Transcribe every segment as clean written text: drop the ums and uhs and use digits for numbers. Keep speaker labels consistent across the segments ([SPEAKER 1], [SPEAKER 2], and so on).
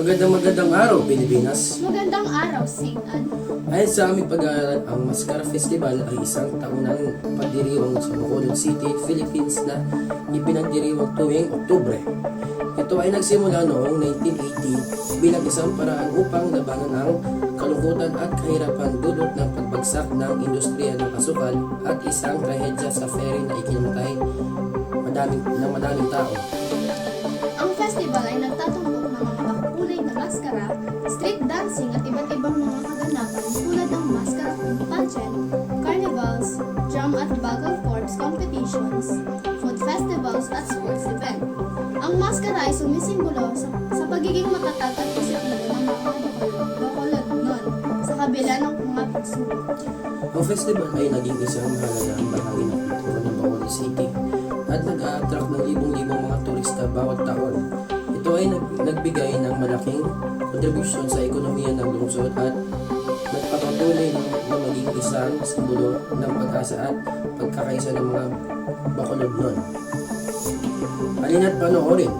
[SPEAKER 1] Magandang araw, Pilipinas.
[SPEAKER 2] Magandang araw, St. Anne.
[SPEAKER 1] Ayon sa aming pag-aaral, ang Mascara Festival ay isang taunang pagdiriwang sa Bacolod City, Philippines na ipinagdiriwang tuwing Oktubre. Ito ay nagsimula noong 1980 bilang isang paraan upang labanan ang kalungkutan at kahirapan dulot ng pagbagsak ng industriya ng asukal at isang trahedya sa ferry na ikinamatay ng madaming tao.
[SPEAKER 2] Ang festival ay nagtatumbok ng mga makukulay na maskara, street dancing at iba't ibang mga kaganapan tulad ng maskara pageant, carnivals, drum at bag of corps competitions, food festivals at sports event. Ang maskara ay sumisimbolo sa pagiging matatag at positibo ng mga Bacolod noon sa kabila ng mga pagsubok.
[SPEAKER 1] Ang festival ay naging isang mahalagang bahagi ng kultura ng Bacolod City at nag-a-attract ng libong-libong mga turista bawat taon. Ito ay nagbigay ng malaking kontribusyon sa ekonomiya ng lungsod at nagpapatuloy na maging isang simbolo ng pag-asa at pagkakaisa ng mga Bacolod noon. Halina't panoorin.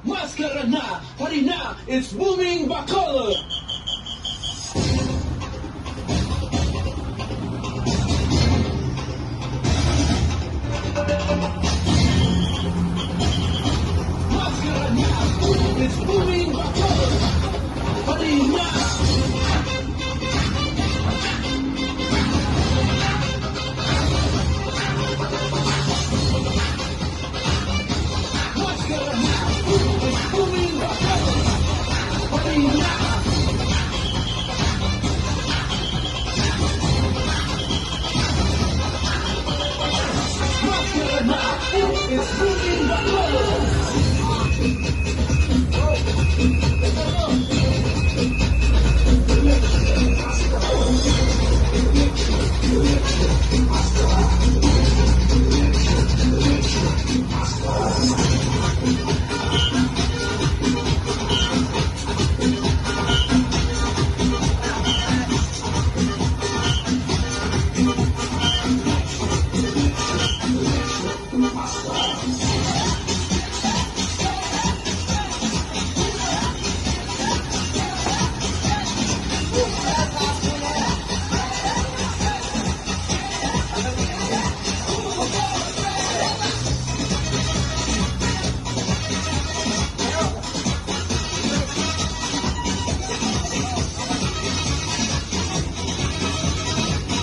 [SPEAKER 3] Maskara na! Hurry na! It's booming Bacolod! Maskara na! It's booming Bacolod! Hurry na! Maskara na! It's booming Bacolod! Hurry na! Maskara na! It's booming Bacolod!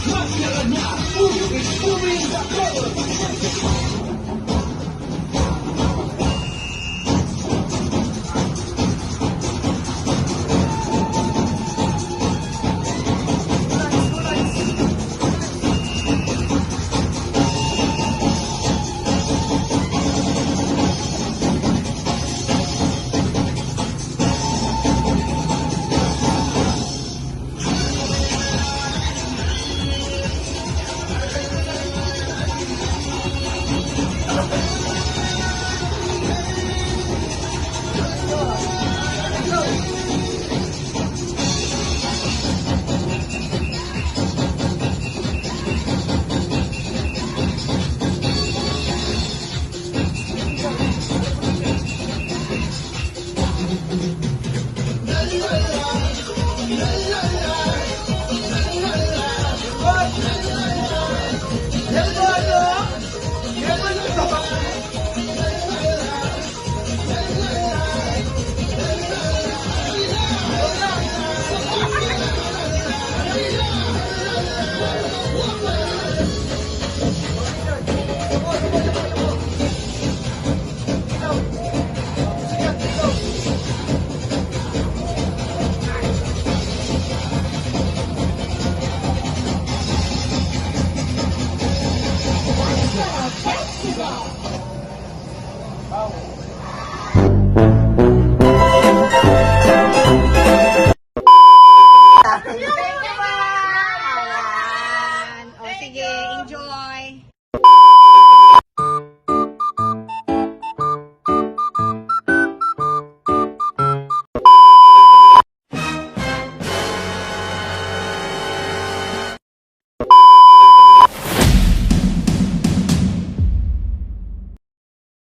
[SPEAKER 3] Maskara na! It's booming Bacolod!
[SPEAKER 4] Ayan. O, sige, enjoy.